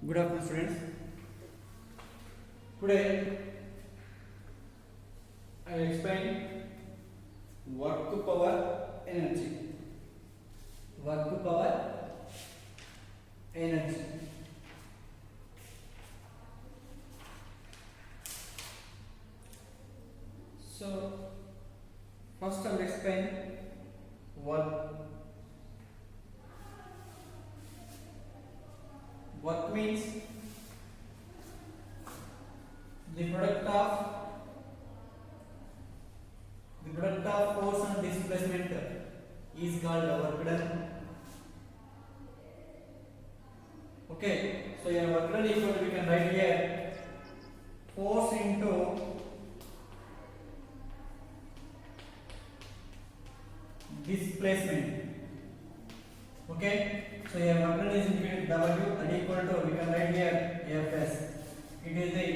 Good afternoon, students. Today I will explain work power energy. Work power energy. So first I will explain work. Work means the product of force and displacement is called work done. Okay, so your work done equal we can write here force into displacement. Okay, so your work done is W that equal to we can write here Fs. It is the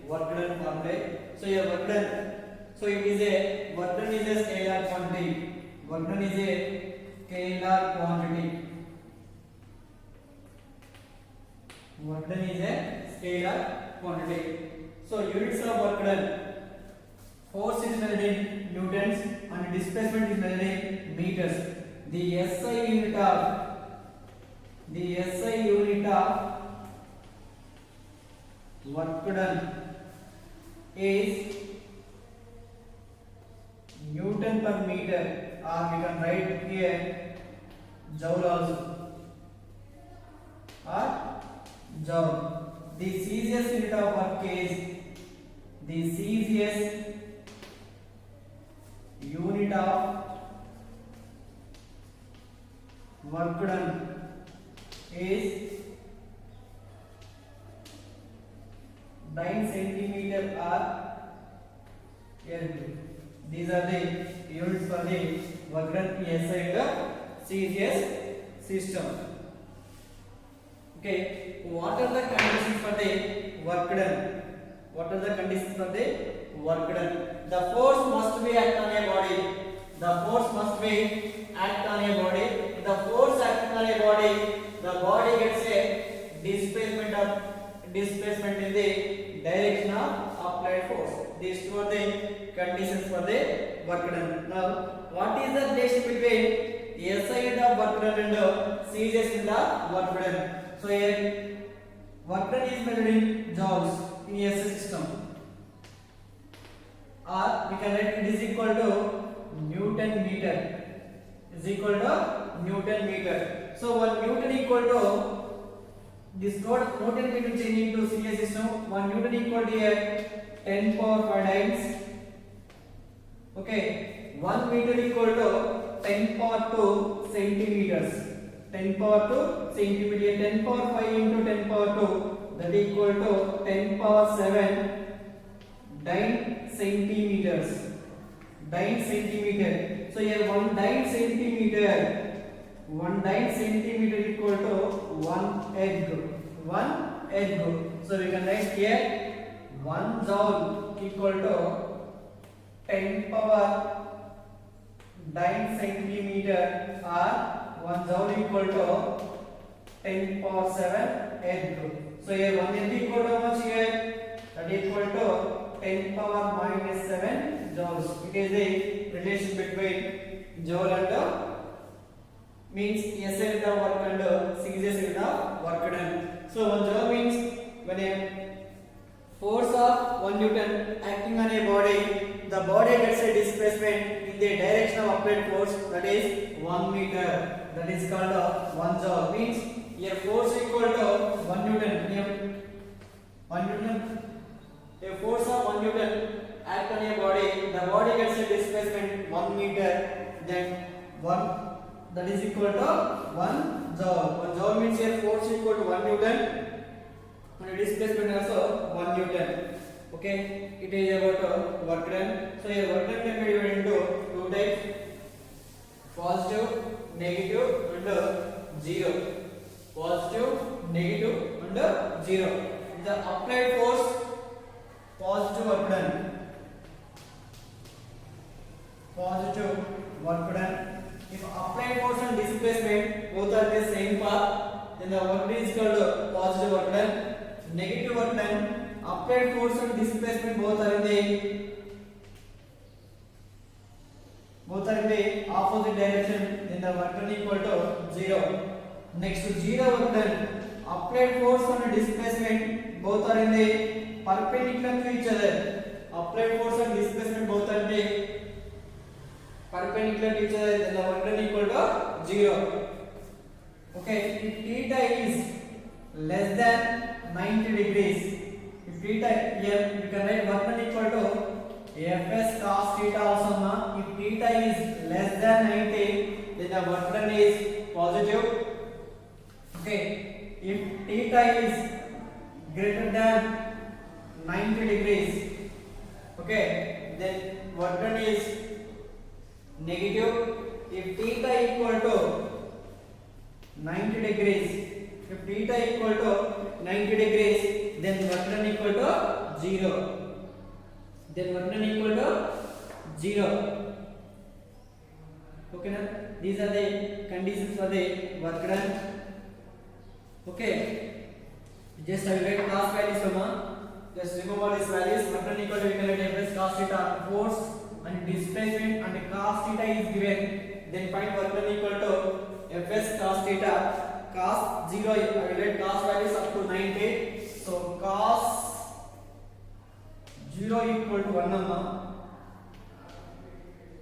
work done formula. So your work done. So it is a work done is a scalar quantity. Work done is a scalar quantity. Work done is a scalar quantity. So units of work done. Force is measured in newtons and displacement is measured in meters. The SI unit of work done is Newton per meter, or we can write here joule also, or joule. The CGS unit of work is the CGS unit of work done is 9 centimeter or L2. These are the units for the work done inside the CGS system. Okay, what are the conditions for the work done? What are the conditions for the work done? The force must be act on a body. The force must be act on a body. The force acting on a body, the body gets a displacement in the direction of applied force. These two are the conditions for the work done. Now, what is the relation between SI unit of work done and CGS unit of work done? So here work done is measured in joules in SI system, or we can write it is equal to Newton meter. Is equal to Newton meter. So 1 Newton equal to this Newton meter change into CGS system. 1 Newton equal to here 10 power 5 times. Okay, 1 meter equal to 10 power 2 centimeters. 10 power 2 centimeter. 10 power 5 into 10 power 2, that equal to 10 power 7 9 centimeters. 9 centimeter. So here 1 9 centimeter equal to 1 egg. 1 egg. So we can write here 1 joule equal to 10 power 9 centimeter, or 1 joule equal to 10 power 7 egg. So here 1 egg equal to how much here? That equal to 10 power minus 7 joules. It is the relation between joule and means SI unit of work and CGS unit of work done. So 1 joule means when a force of 1 Newton acting on a body, the body gets a displacement in the direction of applied force, that is 1 meter. That is called 1 joule. Means here force equal to 1 Newton. 1 Newton. A force of 1 Newton act on a body, the body gets a displacement 1 meter, then 1, that is equal to 1 joule. 1 joule means here force equal to 1 Newton and displacement also 1 Newton. Okay, it is about work done. So here work done can be divided into two types: positive, negative and zero. Positive, negative and zero. The applied force, positive work done. Positive work done. If applied force and displacement both are the same path, then the work done is called positive work done. Negative work done, applied force and displacement both are in the opposite direction, then the work done equal to 0. Next to 0 work done, applied force and displacement both are in the perpendicular to each other. Applied force and displacement both are in the perpendicular to each other, then the work done equal to 0. Okay, if theta is less than 90 degrees, if theta here we can write work done equal to Fs cos theta also. If theta is less than 90, then the work done is positive. Okay, if theta is greater than 90 degrees, okay, then work done is negative. If theta equal to 90 degrees, if theta equal to 90 degrees, then work done equal to 0. Then work done equal to 0. Okay, now these are the conditions for the work done. Okay, just I will write cos values from just remember these values. Work done equal to we can write Fs cos theta, force and displacement and cos theta is given, then find work done equal to Fs cos theta. Cos 0 I will write cos values up to 90, so cos 0 equal to 1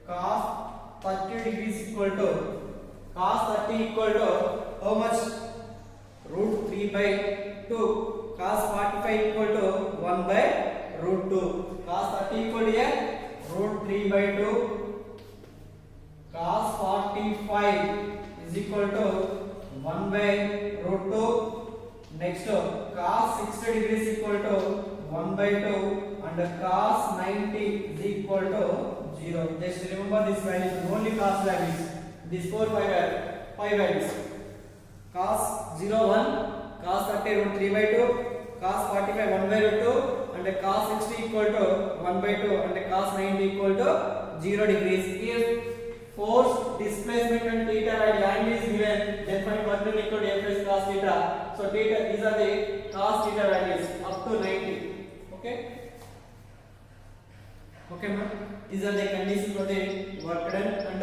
cos 30 degrees equal to cos 30 equal to how much? Root 3 by 2. Cos 45 equal to 1 by root 2. Cos 30 equal to here root 3 by 2. Cos 45 is equal to 1 by root 2. Next cos 60 degrees equal to 1 by 2 and cos 90 is equal to 0. Just remember this value, only cos values. These 4 5 values. Cos 0 1, cos 30 root 3 by 2, cos 45 1 by root 2 and cos 60 equal to 1 by 2 and cos 90 equal to 0 degrees. If force, displacement and theta and angle is given, then find work done equal to Fs cos theta. So theta, these are the cos theta values up to 90. Okay, okay ma'am, these are the conditions for the work done and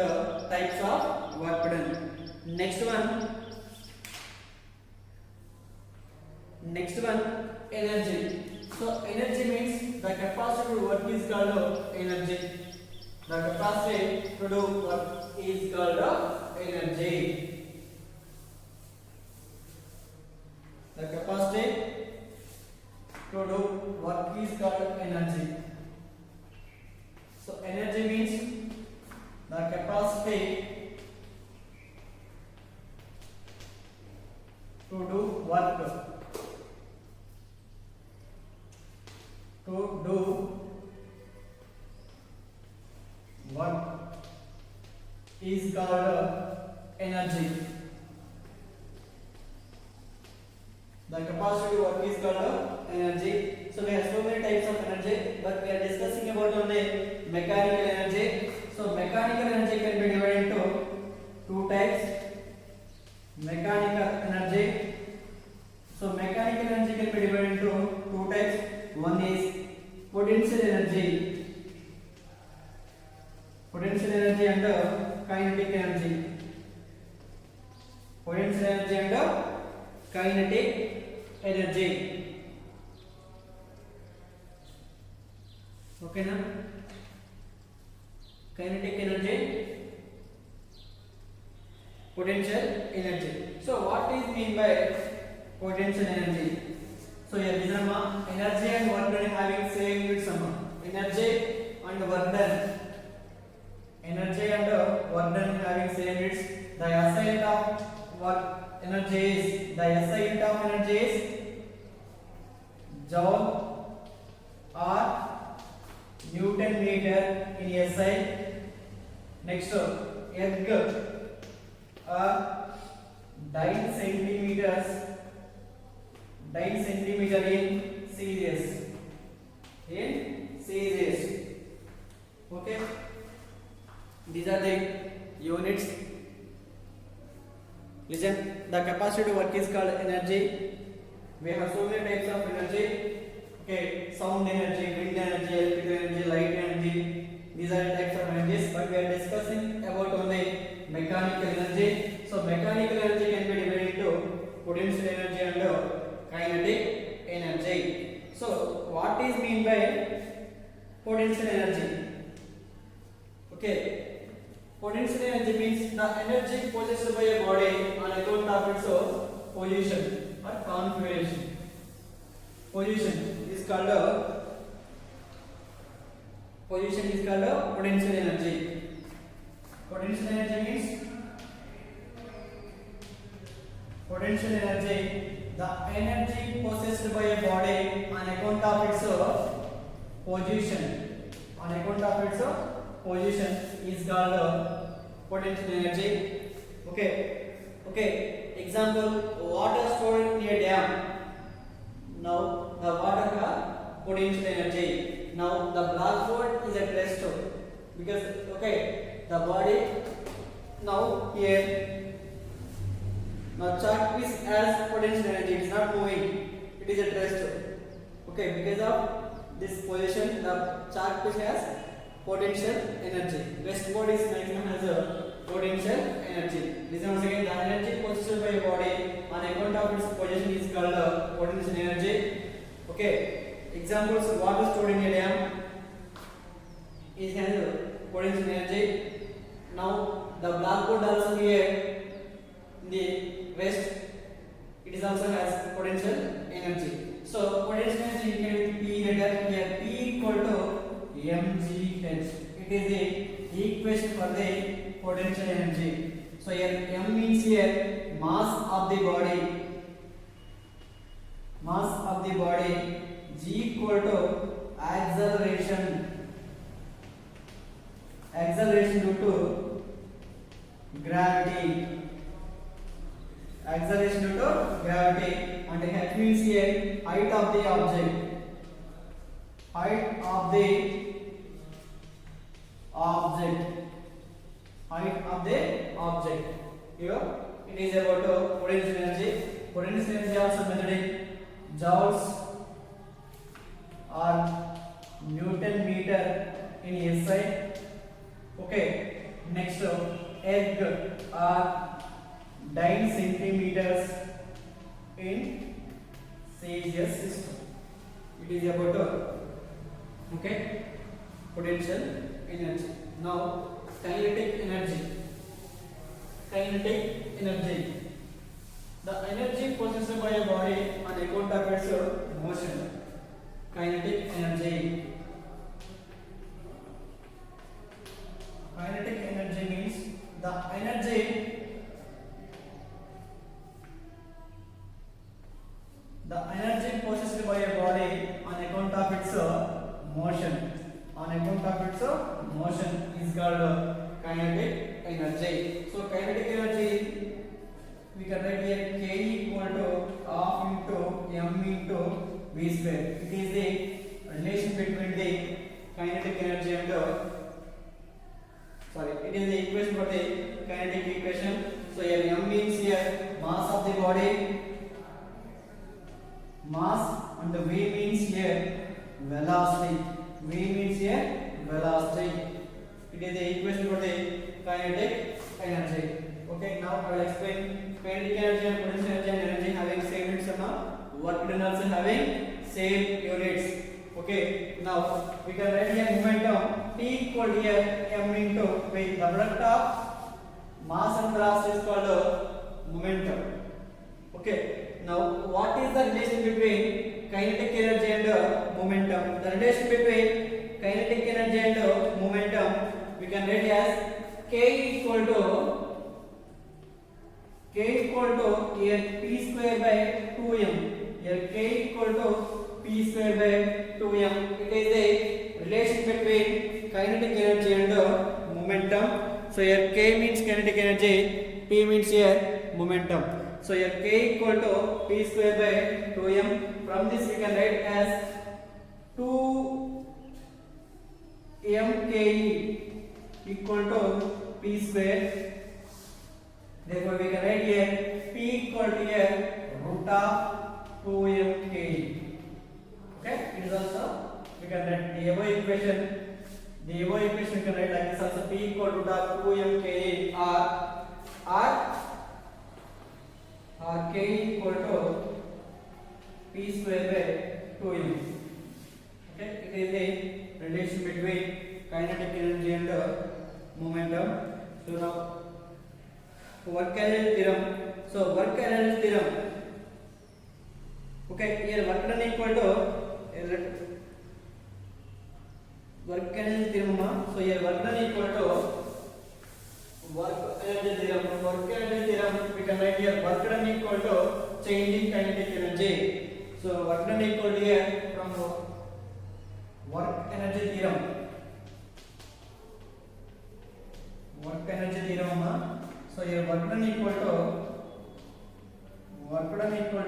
types of work done. Next one, energy. So energy means the capacity to work is called energy. The capacity to do work is called energy. The capacity to do work is called energy. So energy means the capacity to do work. To do work is called energy. The capacity to work is called energy. So we have so many types of energy, but we are discussing about only mechanical energy. So mechanical energy can be divided into two types. Mechanical energy. So mechanical energy can be divided into two types. One is potential energy. Potential energy and kinetic energy. Potential energy and kinetic energy. Okay na? Kinetic energy, potential energy. So what is mean by potential energy? So here is energy and work done having same units. Energy and work done. Energy and work done having same units. The SI unit of work energy is joule or Newton meter in SI. Next erg dyne centimeter in series. Okay, these are the units. Listen, the capacity fast work is called energy. We have so many types of energy. Okay, sound energy, wind energy, electrical energy, light energy. These are the types of energies, but we are discussing about only mechanical energy. So mechanical energy can be divided into potential energy and kinetic energy. So what is mean by potential energy? Okay, potential energy means the energy possessed by a body on account of its position or configuration. Position is called potential energy. Potential energy means potential energy, the energy possessed by a body on account of its position. On account of its position is called potential energy. Okay. Example: water stored in a dam. Now the water has potential energy. Now the blackboard is at rest because the body now here. Now chalk piece has potential energy. It is not moving. It is at rest. Okay, because of this position, the chalk piece has potential energy. Rest body is maximum has a potential energy. Listen once again. The energy possessed by a body on account of its position is called potential energy. Okay. Examples: water stored in a dam is has potential energy. Now the blackboard also here in the rest, it is also has potential energy. So potential energy indicated P letter here. P equal to mgh. It is the equation for the potential energy. So here m means here mass of the body. Mass of the body. G equal to acceleration. Acceleration due to gravity. Acceleration due to gravity. And h means here height of the object. Height of the object. Height of the object. Here it is about potential energy. Potential energy also measured in joules or Newton meter in SI. Okay. Next, egg or 9 centimeters in Celsius system. It is about potential energy. Now kinetic energy. Kinetic energy. The energy possessed by a body on account of its motion. Kinetic energy. Kinetic energy means the energy possessed by a body on account of its motion. On account of its motion is called kinetic energy. So kinetic energy we can write here K equal to half into m into v square. It is the relation between the kinetic energy and it is the equation for the kinetic equation. So here m means here mass of the body, mass, and v means here velocity. V means here velocity. It is the equation for the kinetic energy. Okay, now I will explain kinetic energy and potential energy and energy having same units and work done also having same units. Okay, now we can write here momentum T equal here m into v. The product of mass and velocity is called momentum. Okay, now what is the relation between kinetic energy and momentum? The relation between kinetic energy and momentum we can write as K equal to here p square by 2m. Here K equal to p square by 2m. It is the relation between kinetic energy and momentum. So here K means kinetic energy, P means here momentum. So here K equal to p square by 2m. From this we can write as 2 mke equal to p square. Therefore we can write here p P equal to here root of 2m KE. Okay, it is also we can write the above equation. The above equation we can write like this also: P equal to root of 2m KE or K equal to P square by 2m. Okay, it is a relation between kinetic energy and momentum. So now work energy theorem. So work energy theorem. Okay, here work done equal to work energy theorem. So here work done equal to work energy theorem. From work energy theorem we can write here work done equal to change in kinetic energy. So work done equal to here from work energy theorem. Work energy theorem. So here work done equal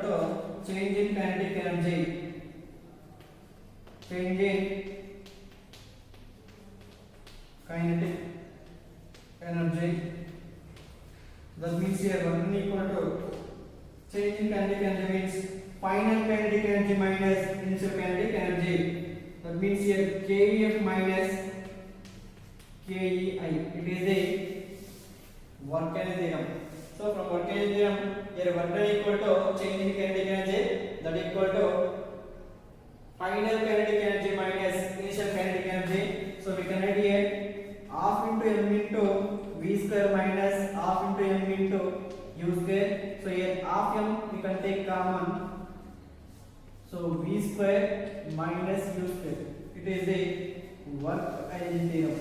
to change in kinetic energy. Change in kinetic energy. That means here work done equal to change in kinetic energy means final kinetic energy minus initial kinetic energy. That means here KEF minus KEI. It is a work energy theorem. So from work energy theorem, here work done equal to change in kinetic energy, that equal to final kinetic energy minus initial kinetic energy. So we can write here half into m into v square minus half into m into u square. So here half m we can take common. So v square minus u square. It is a work energy theorem.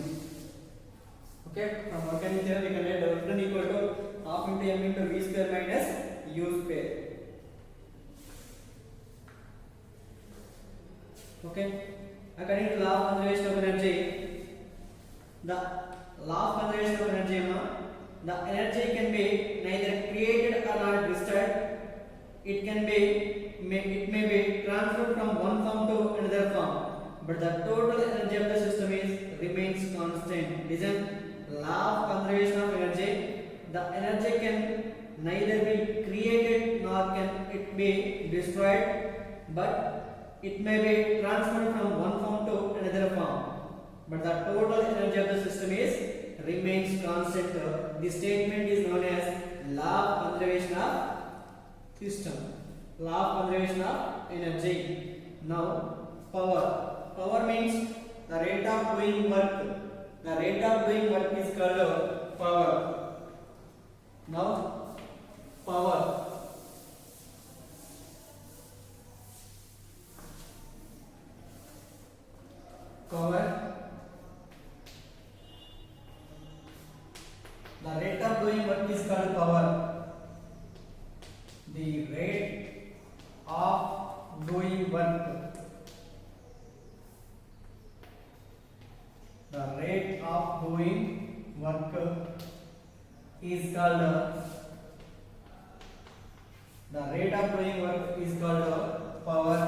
Okay, from work energy theorem we can write work done equal to half into m into v square minus u square. Okay, according to law of conservation of energy, the law of conservation of energy, the energy can be neither created or not destroyed. It may be transferred from one form to another form, but the total energy of the system remains constant. Listen, law of conservation of energy. The energy can neither be created nor can it be destroyed, but it may be transferred from one form to another form. But the total energy of the system remains constant. This statement is known as law of conservation of system. Law of conservation of energy. Now, power. Power means the rate of doing work. The rate of doing work is called power. Now, power. Power. The rate of doing work is called power. The rate of doing work. The rate of doing work is called the rate of doing work is called power.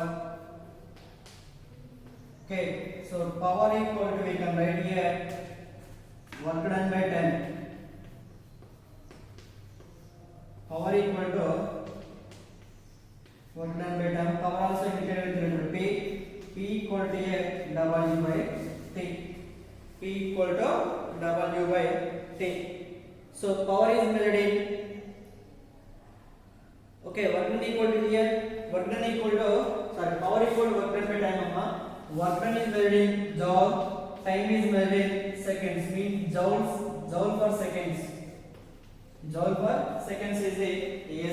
Okay, so power equal to we can write here work done by 10. Power equal to work done by 10. Power also indicated with letter P. P equal to here W by T. P equal to W by T. So power is measured in, okay, work done equal to here, work done equal to, sorry, power equal to work done by time. Work done is measured in joule, time is measured in seconds, means joule per seconds. Joule per seconds is the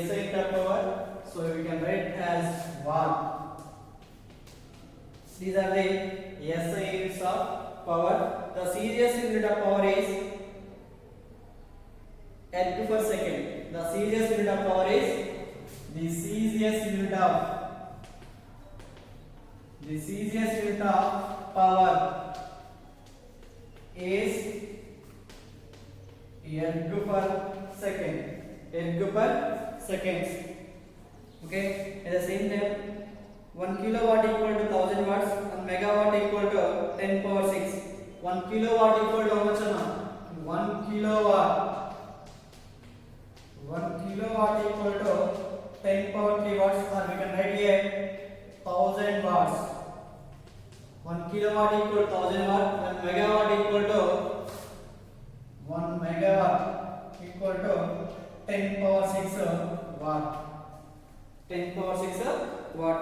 SI into power, so we can write as watt. These are the SI units of power. The serious unit of power is erg per second. The serious unit of power is the Celsius unit of power is erg per second. Erg per seconds. Okay. At the same time, 1 kilowatt equal to 1000 watts and megawatt equal to 10 power 6. 1 kilowatt equal to how much? 1 kilowatt. 1 kilowatt equal to 10 power 3 watts, or we can write here 1000 watts. 1 kilowatt equal to 1000 watt, 1 megawatt equal to 1 megawatt equal to 10 power 6 watt. 10 power 6 watt.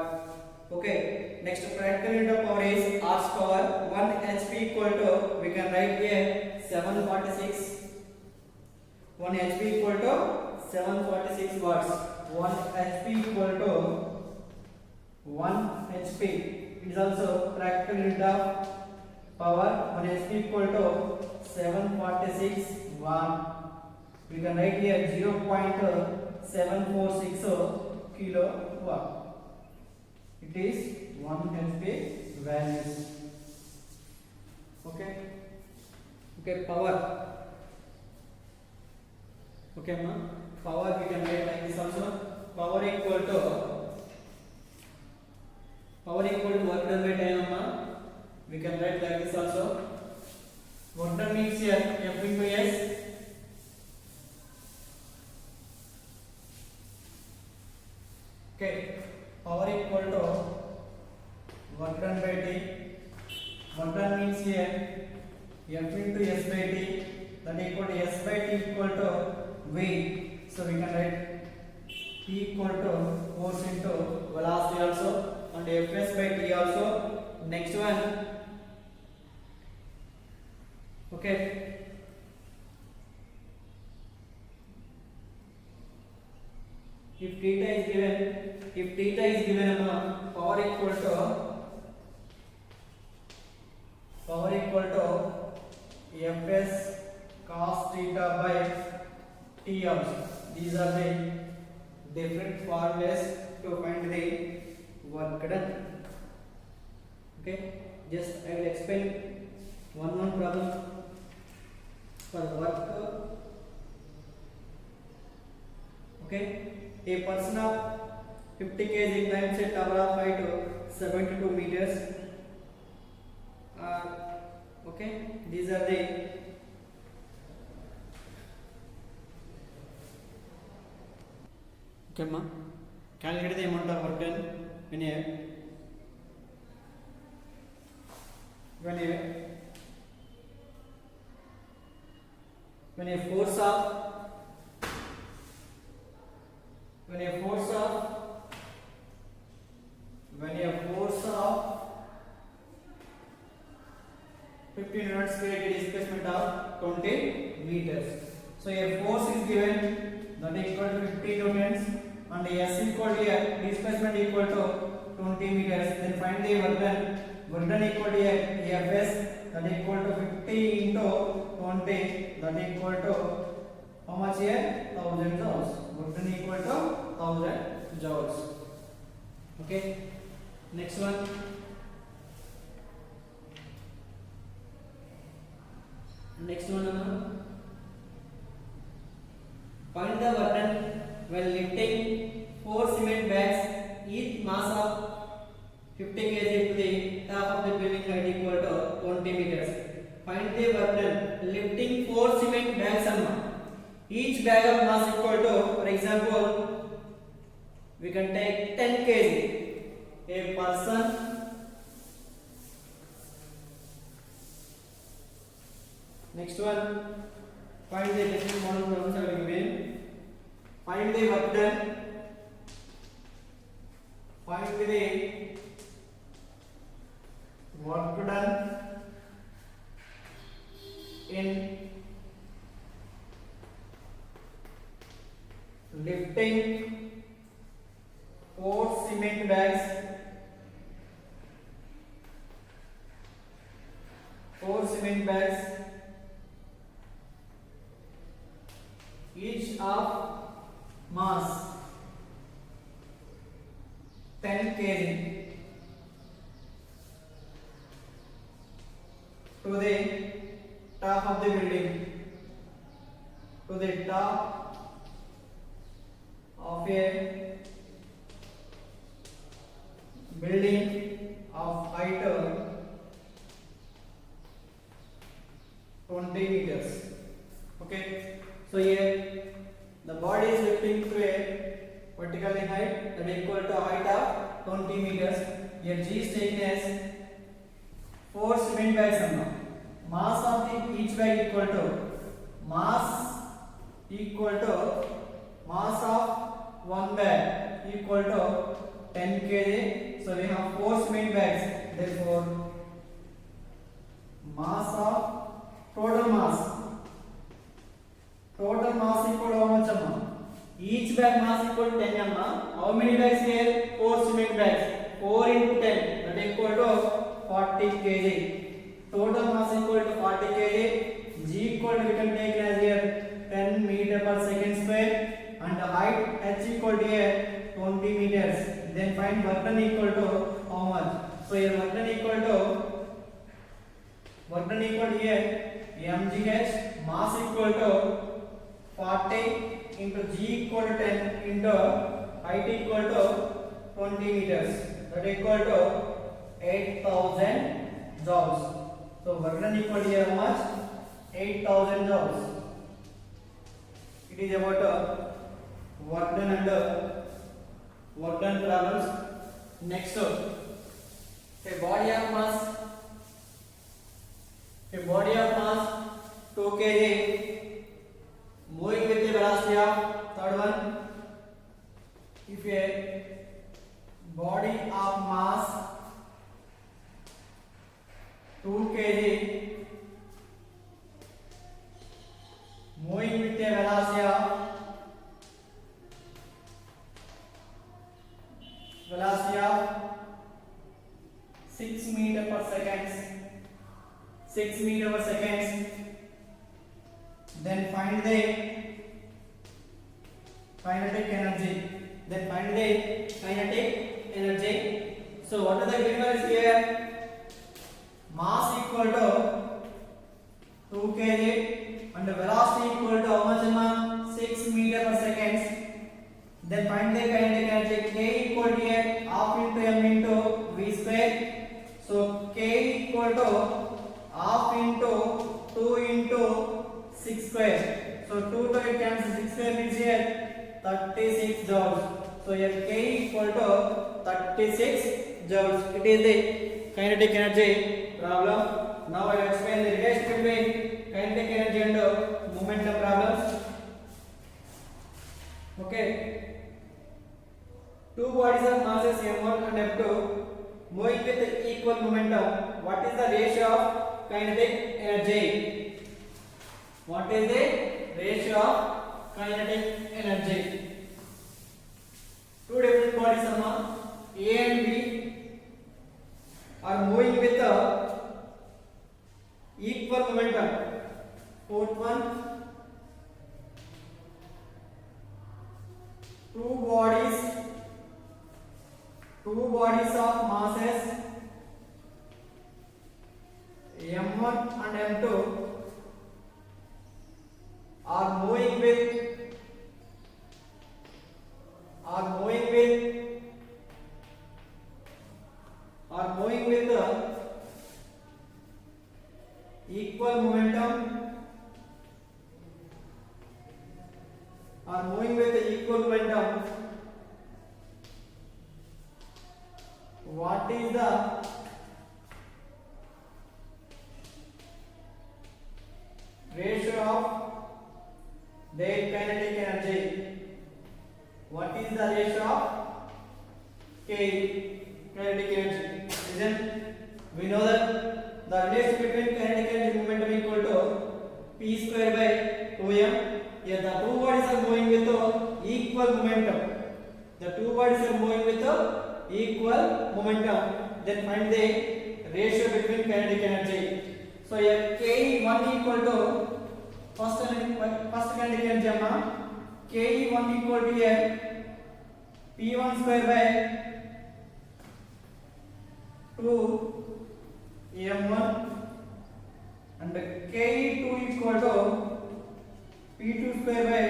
Okay, next practical unit of power is hours power. 1 HP equal to, we can write here 746. 1 HP equal to 746 watts. 1 HP equal to 1 HP. It is also practical unit of power. 1 HP equal to 746 watt. We can write here 0.746 kilowatt. It is 1 HP values. Okay. Okay, power. Okay, ma. Power we can write like this also. Power equal to work done by time, ma. We can write like this also. Work done means here F into S. Okay, power equal to work done by T. Work done means here F into S by T, that equal to S by T equal to V. So we can write T equal to force into velocity also, and Fs by T also. Next one. Okay. If theta is given, power equal to Fs cos theta by T also. These are the different formulas to find the work done. Okay, just I will explain one problem for work. Okay, a person of 50 kg climbs a tower of height 72 meters. Okay, these are the okay, ma. Calculate the amount of work done when a force of 15 units create a displacement of 20 meters. So a force is given, that is equal to 50 newtons, and S equal to displacement equal to 20 meters. Then find the work done. Work done equal to Fs, that is equal to 50 into 20, that is equal to how much here? 1000 joules. Work done equal to 1000 joules. Okay. Next one. Find the work done when lifting 4 cement bags, each mass of 50 kg to the top of the building height equal to 20 meters. Find the work done lifting 4 cement bags, each bag of mass equal to, for example, we can take 10 kg. A person next one, find the different model problems are given. Find the work done. Find the work done in lifting 4 cement bags. 4 cement bags, each of mass 10 kg to the top of the building, to the top of a building of height 20 meters. Okay, so here the body is lifting 3 height that equal to height of 20 meters. Here G is taken as 4 cement bags amma. Mass of the each bag equal to mass of one bag equal to 10 kg. So we have 4 cement bags. Therefore, mass of total mass equal to how much amma? Each bag mass equal to 10 amma. How many bags here? 4 cement bags. 4 into 10 that equal to 40 kg. Total mass equal to 40 kg. G equal to we can take as here 10 meter per second square, and the height h equal to here 20 meters. Then find work done equal to how much? So here work done equal here mgh, mass equal to 40 into G equal to 10 into height equal to 20 meters. That equal to 8,000 joules. So work done equal to here how much? 8,000 joules. It is about work done and work done problems. Next, a body of mass 2 kg moving with the velocity of third one. If a body of mass 2 kg moving with a velocity of 6 meter per second, then find the kinetic energy. So what are the given values here? Mass equal to 2 kg and the velocity equal to how much? 6 meter per second. Then find the kinetic energy. K equal to here half into m into v square. So K equal to half into 2 into 6 square. So 2 to it cancels, 6 square means here 36 joules. So here K equal to 36 joules. It is the kinetic energy problem. Now I will explain the relation between kinetic energy and momentum problems. Okay. Two bodies of masses m1 and m2 moving with equal momentum. What is the ratio of kinetic energy? What is the ratio of kinetic energy? Two different bodies A and B are moving with equal momentum. Fourth one, two bodies of masses m1 and m2 are moving with equal momentum. What is the ratio of their kinetic energy? What is the ratio of kinetic energy? Listen, we know that the relation between kinetic energy and momentum equal to p square by 2m. Here the two bodies are moving with equal momentum. Then find the ratio between kinetic energy. So here K1 equal to first kinetic energy K1 equal to here P1 square by 2 M1 and K2 equal to P2 square by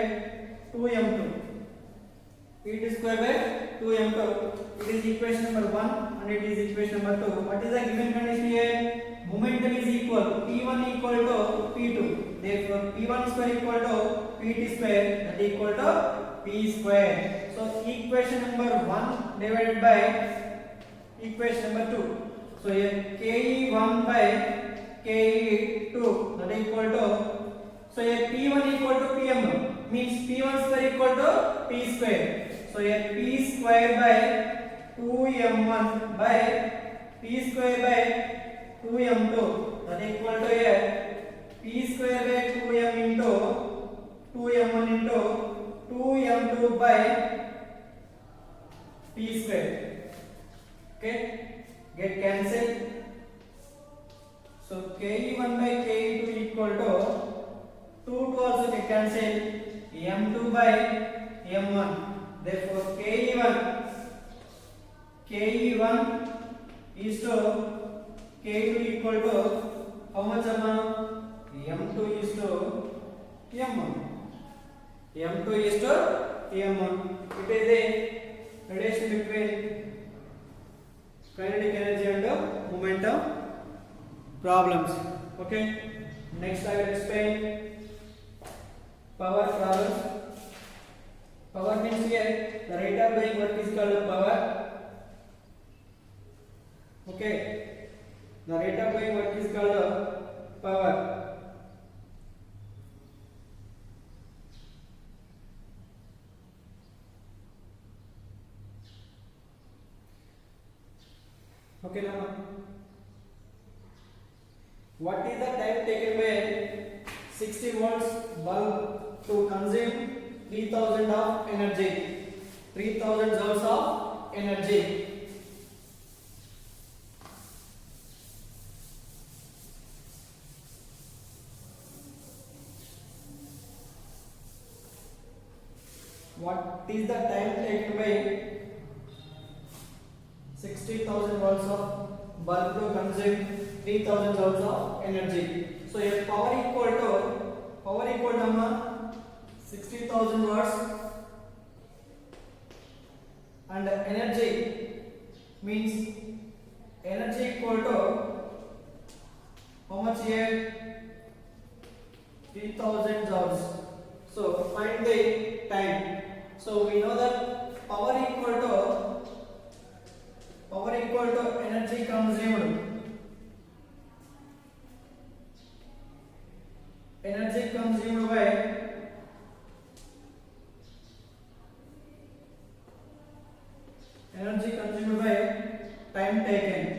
2 M2. P2 square by 2 M2. It is equation number 1 and it is equation number 2. What is the given condition here? Momentum is equal. P1 equal to P2. Therefore, P1 square equal to P2 square, that equal to P square. So equation number 1 divided by equation number 2. So here KE1 by KE2 that is equal to, so here P1 equal to PM means P1 square equal to P square. So here P square by 2M1 by P square by 2M2 that is equal to here P square by 2M into 2M1 into 2M2 by P square. Okay, get cancelled. So KE1 by KE2 equal to 2 also get cancelled, M2 by M1. Therefore KE1 is to KE2 equal to how much amount? M2 is to M1. M2 is to M1. It is a relation between kinetic energy and momentum problems. Okay. Next I will explain power problems. Power means here the rate of doing work is called power. Okay. The rate of doing work is called power. Okay, now what is the time taken by 60 volts bulb to consume 3000 of energy? 3000 joules of energy. What is the time taken by 60,000 volts of bulb to consume 3000 joules of energy? So here power equal to 60,000 watts and energy means energy equal to how much here? 3000 joules. So find the time. So we know that power equal to energy consumed. Energy consumed by time taken.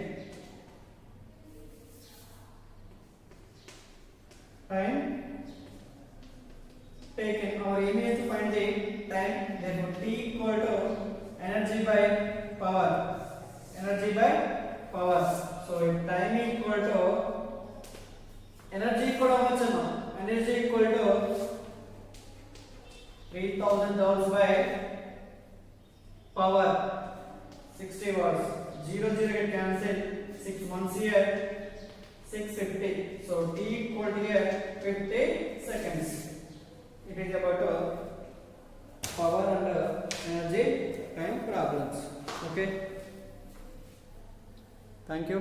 Our aim is to find the time. Therefore, T equal to energy by power. Energy by power. So time equal to energy equal to how much? Energy equal to 3000 joules by power 60 watts. 0 get cancelled. 6 ones here. 650. So T equal to here 50 seconds. It is about power and energy time problems. Okay. Thank you.